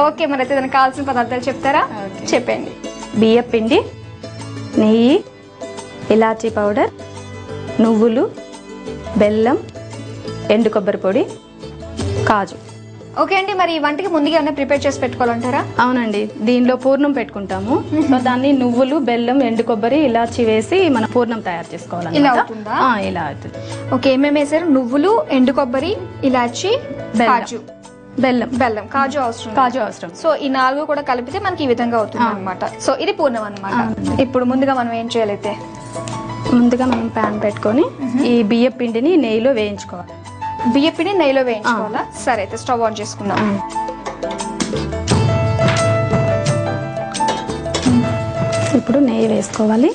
Okay, మరి అయితే దానికి కావాల్సిన పదార్థాలు చెప్తారా? చెప్పండి. బియ్యం పిండి, నెయ్యి, ఇలాచీ పౌడర్, నువ్వులు, బెల్లం, ఎండు కొబ్బరి పొడి, కాజు. ఓకే అండి, మరి ఈ వంటకి ముందుగా ఏమైనా ప్రిపేర్ చేసి పెట్టుకోవాలంటారా? అవునండి, దీనిలో పూర్ణం పెట్టుకుంటాము. సో దాన్ని నువ్వులు, బెల్లం, ఎండు కొబ్బరి, ఇలాచి వేసి మన పూర్ణం తయారు చేసుకోవాలి. ఇలా అవుతుందా? ఇలా అవుతుంది. ఓకే, ఏమేమి వేసారు? నువ్వులు, ఎండు కొబ్బరి, ఇలాచి, కాజు, బెల్లం, కాజు అవసరం. సో ఈ 4 కూడా కలిపితే మనకి ఈ విధంగా అవుతుంది అనమాట. సో ఇది పూర్ణం అనమాట. ఇప్పుడు ముందుగా మనం ఏం చేయాలైతే, ముందుగా మనం ప్యాన్ పెట్టుకొని ఈ బియ్యం పిండిని నెయ్యిలో వేయించుకోవాలి. బియ్యం పిండి నెయ్యిలో వేయించుకోవాలా? సరే, అయితే స్టవ్ ఆన్ చేసుకుందాం. ఇప్పుడు నెయ్యి వేసుకోవాలి.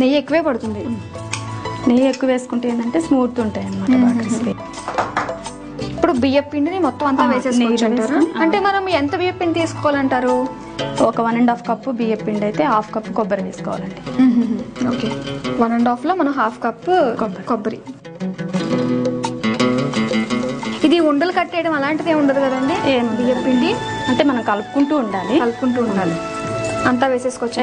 నెయ్యి ఎక్కువే పడుతుంది. నెయ్యి ఎక్కువ వేసుకుంటే ఏంటంటే స్మూత్ ఉంటాయి అన్నమాట. ఇప్పుడు బియ్యం పిండిని మొత్తం అంతా వేసేసుకోవచ్చు. అంటే మనం ఎంత బియ్యం పిండి తీసుకోవాలంటారు? ఒక 1.5 కప్పు బియ్యం పిండి అయితే 1/2 కప్పు కొబ్బరి వేసుకోవాలండి. ఓకే, 1.5 లో మనం 1/2 కప్పు కొబ్బరి. ఇది ఉండలు కట్టేయడం అలాంటిది ఉండదు కదండి? బియ్యం పిండి అంటే మనం కలుపుకుంటూ ఉండాలి. అంతా వేసేసుకోవచ్చు.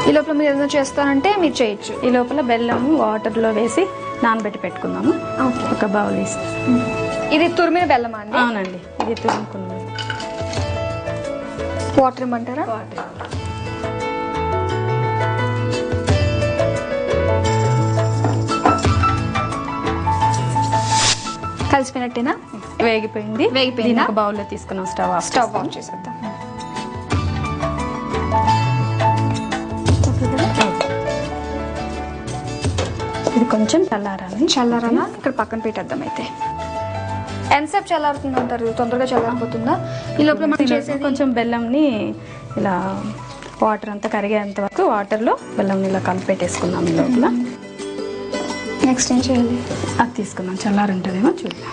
ఈ లోపల మీరు ఏదైనా చేస్తారంటే మీరు చేయొచ్చు. ఈ లోపల బెల్లం వాటర్లో వేసి నానబెట్టి పెట్టుకుందాము. ఒక బౌల్ వేసి. ఇది తురిమిన బెల్లం అండి? అవునండి, ఇది తురుముకున్నాము. వాటర్ ఇమ్మంటారా? కలిసిపోయినట్టేనా? వేగిపోయింది. ఒక బౌల్లో తీసుకున్నాం. స్టవ్ ఆఫ్ చేసేద్దాం. ఇది కొంచెం చల్లారాలా? ఇక్కడ పక్కన పెట్టేద్దాం. అయితే ఎంతసేపు చల్లారుతుంది అంటారు? తొందరగా చల్లారిపోతుందా? ఈ లోపల మనం చేసేది కొంచెం బెల్లంని ఇలా వాటర్ అంతా కరిగేంత వరకు వాటర్లో బెల్లంని ఇలా కలిపెట్టేసుకుందాం. ఈ లోపల నెక్స్ట్ ఏం చేయాలి? అది తీసుకుందాం. చల్లారి ఉంటుందేమో చూద్దాం.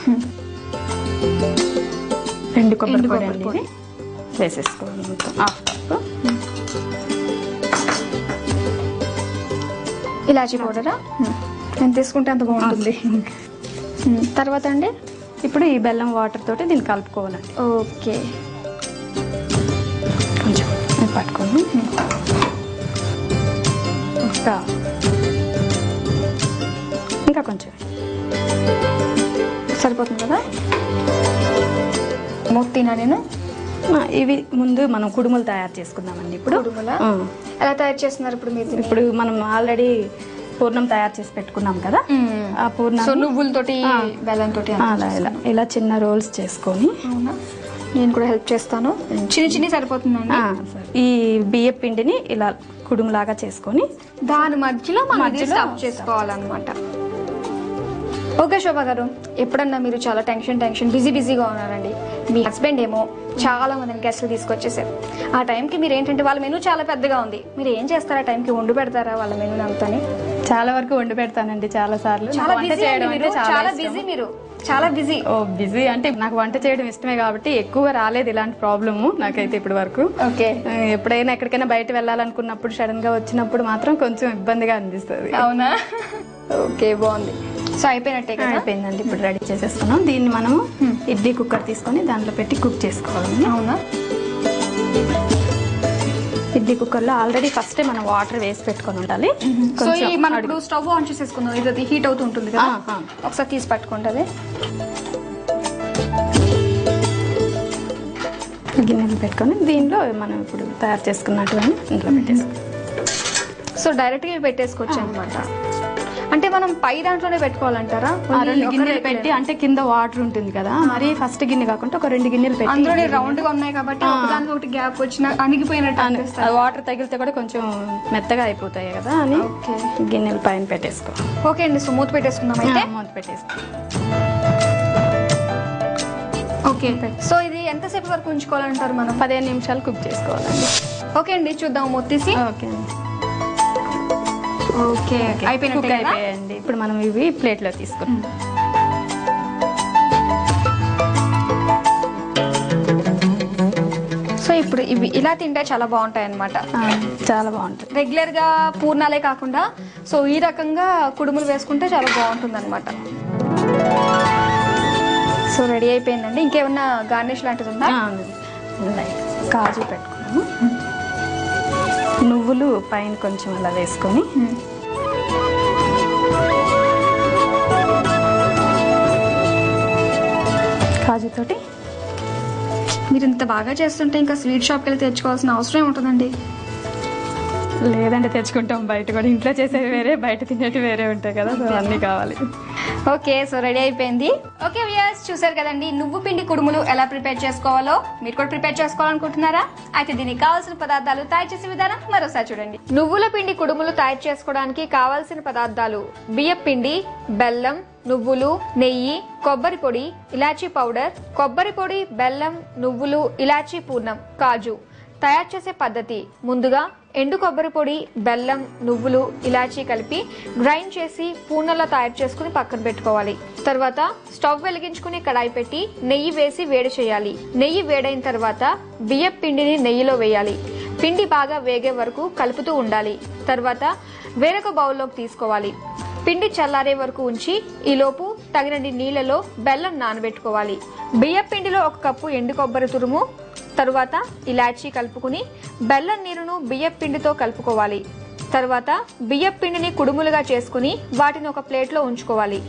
ఎండు కొబ్బరి పొడి అండి వేసేసుకోవాలి. మొత్తం 1/2 కప్పు. ఇలాచీ పౌడరా? నేను తీసుకుంటే అంత బాగుంటుంది. తర్వాత అండి ఇప్పుడు ఈ బెల్లం వాటర్ తోటి దీన్ని కలుపుకోవాలండి. ఓకే, కొంచెం పట్టుకోండి. ఇంకా కొంచెం సరిపోతుంది కదా? మూతీనా నేను? ఇవి ముందు మనం కుడుములు తయారు చేసుకుందామండి. ఇప్పుడు ఎలా తయారు చేస్తున్నారు ఇప్పుడు మీరు? ఇప్పుడు మనం ఆల్రెడీ పూర్ణం తయారు చేసి పెట్టుకున్నాం కదా. ఆ పూర్ణం నువ్వులతోటి బెల్లంతో ఇలా చిన్న రోల్స్ చేసుకొని, నేను కూడా హెల్ప్ చేస్తాను. చిన్న సరిపోతుందండి. ఈ బియ్యం పిండిని ఇలా కుడుములాగా చేసుకొని దాని మధ్యలో మనం స్టఫ్ చేసుకోవాలన్నమాట. ఓకే శోభా గారు, ఎప్పుడన్నా మీరు చాలా టెన్షన్ బిజీగా ఉన్నారండి. మీ హస్బెండ్ ఏమో చాలా మందిని గెస్ట్లు తీసుకొచ్చేసారు. ఆ టైంకి మీరు ఏంటంటే వాళ్ళ మెనూ చాలా పెద్దగా ఉంది, మీరు ఏం చేస్తారా? టైంకి వండి పెడతారా వాళ్ళ మెనూ అంతాని? చాలా వరకు వండి పెడతానండి. చాలా సార్లు. చాలా బిజీ. బిజీ అంటే నాకు వంట చేయడం ఇష్టమే కాబట్టి ఎక్కువ రాలేదు ఇలాంటి ప్రాబ్లము నాకైతే ఇప్పటి వరకు. ఓకే, ఎప్పుడైనా ఎక్కడికైనా బయట వెళ్ళాలనుకున్నప్పుడు సడన్ గా వచ్చినప్పుడు మాత్రం కొంచెం ఇబ్బందిగా అనిపిస్తుంది. అవునా? ఓకే, బాగుంది. సో అయిపోయినట్టే కదా? అయిపోయిందండి. ఇప్పుడు రెడీ చేసేసుకున్నాం. దీన్ని మనము ఇడ్లీ కుక్కర్ తీసుకొని దాంట్లో పెట్టి కుక్ చేసుకోవాలి. అవునా? ఇడ్లీ కుక్కర్లో ఆల్రెడీ ఫస్ట్ మనం వాటర్ వేసి పెట్టుకొని ఉండాలి. సో మనం ఇప్పుడు స్టవ్ ఆన్ చేసేసుకుందాం. ఇది హీట్ అవుతూ ఉంటుంది కదా, ఒకసారి తీసి పట్టుకుంటుంది. గిన్నెలు పెట్టుకొని దీనిలో మనం ఇప్పుడు తయారు చేసుకున్నటువంటి ఇంట్లో పెట్టేసుకోవాలి. సో డైరెక్ట్గా పెట్టేసుకోవచ్చు అనమాట. అంటే మనం పై దాంట్లోనే పెట్టుకోవాలంటారా? 2 గిన్నెలు పెట్టి, అంటే కింద వాటర్ ఉంటుంది కదా, మరి ఫస్ట్ గిన్నె కాకుండా ఒక 2 గిన్నెలు పెట్టి, అందులో రౌండ్ గా ఉన్నాయి కాబట్టి ఒకదానికి ఒకటి గ్యాప్ వచ్చిన అణిగిపోయినట్టు వాటర్ తగిలితే కూడా కొంచెం మెత్తగా అయిపోతాయి కదా అని గిన్నెలు పైన పెట్టేసుకో. ఓకే అండి, సో మూత పెట్టేసుకుందాం. అయితే మూత పెట్టేసుకో. ఓకే, సో ఇది ఎంతసేపు వరకు ఉంచుకోవాలంటారు? మనం 15 నిమిషాలు కుక్ చేసుకోవాలండి. ఓకే అండి, చూద్దాం మూత తీసి. ఓకే అండి. ఓకే, అయిపోయాయండి. ఇప్పుడు మనం ఇవి ప్లేట్లో తీసుకుంటాం. సో ఇప్పుడు ఇవి ఇలా తింటే చాలా బాగుంటాయి అన్నమాట. చాలా బాగుంటుంది. రెగ్యులర్ గా పూర్ణాలే కాకుండా సో ఈ రకంగా కుడుములు వేసుకుంటే చాలా బాగుంటుంది అనమాట. సో రెడీ అయిపోయిందండి. ఇంకేమన్నా గార్నిష్ లాంటిది ఉందా? కాజు పెట్టుకున్నాము, నువ్వులు పైన కొంచెం అలా వేసుకొని కాజుతోటి. మీరు ఇంత బాగా చేస్తుంటే ఇంకా స్వీట్ షాప్కి వెళ్ళి తెచ్చుకోవాల్సిన అవసరం ఏముంటుందండి? లేదంటే తెచ్చుకుంటాం, బయట కూడా. ఇంట్లో చేసేవి వేరే, బయట తినేవి వేరే ఉంటాయి కదా, సో అన్నీ కావాలి. ఓకే, సో రెడీ అయిపోయింది. ఓకే వ్యూయర్స్, చూసారు కదండి నువ్వు పిండి కుడుములు ఎలా ప్రిపేర్ చేసుకోవాలో. మీరు కూడా ప్రిపేర్ చేసుకోవాలనుకుంటున్నారా? అయితే దీనికి కావాల్సిన పదార్థాలు, తయారు చేసే విధానం మరోసారి చూడండి. నువ్వుల పిండి కుడుములు తయారు చేసుకోవడానికి కావాల్సిన పదార్థాలు: బియ్యం పిండి, బెల్లం, నువ్వులు, నెయ్యి, కొబ్బరి పొడి, ఇలాచీ పౌడర్. కొబ్బరి పొడి, బెల్లం, నువ్వులు, ఇలాచీ పూర్ణం, కాజు. తయారు చేసే పద్ధతి: ముందుగా ఎండు కొబ్బరి పొడి, బెల్లం, నువ్వులు, ఇలాచీ కలిపి గ్రైండ్ చేసి పూర్ణంలా తయారు చేసుకుని పక్కన పెట్టుకోవాలి. తర్వాత స్టవ్ వెలిగించుకుని కడాయి పెట్టి నెయ్యి వేసి వేడి చేయాలి. నెయ్యి వేడైన తర్వాత బియ్యం పిండిని నెయ్యిలో వేయాలి. పిండి బాగా వేగే వరకు కలుపుతూ ఉండాలి. తర్వాత వేరొక బౌల్లోకి తీసుకోవాలి. పిండి చల్లారే వరకు ఉంచి ఈలోపు తగినన్ని నీళ్లలో బెల్లం నానబెట్టుకోవాలి. బియ్యం పిండిలో 1 కప్పు ఎండు కొబ్బరి తురుము, తరువాత ఇలాచీ కలుపుకుని బెల్లం నీరును బియ్యం పిండితో కలుపుకోవాలి. తర్వాత బియ్యం పిండిని కుడుములుగా చేసుకుని వాటిని ఒక ప్లేట్లో ఉంచుకోవాలి.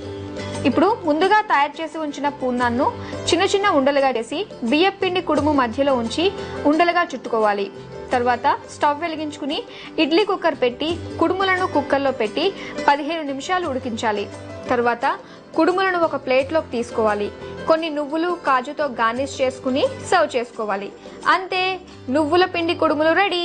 ఇప్పుడు ముందుగా తయారు చేసి ఉంచిన పూర్ణాన్ని చిన్న చిన్న ఉండలుగా చేసి బియ్యం పిండి కుడుము మధ్యలో ఉంచి ఉండలుగా చుట్టుకోవాలి. తర్వాత స్టవ్ వెలిగించుకుని ఇడ్లీ కుక్కర్ పెట్టి కుడుములను కుక్కర్లో పెట్టి 15 నిమిషాలు ఉడికించాలి. తర్వాత కుడుములను ఒక ప్లేట్లోకి తీసుకోవాలి. కొన్ని నువ్వులు, కాజుతో గార్నిష్ చేసుకుని సర్వ్ చేసుకోవాలి. అంతే, నువ్వుల పిండి కుడుములు రెడీ.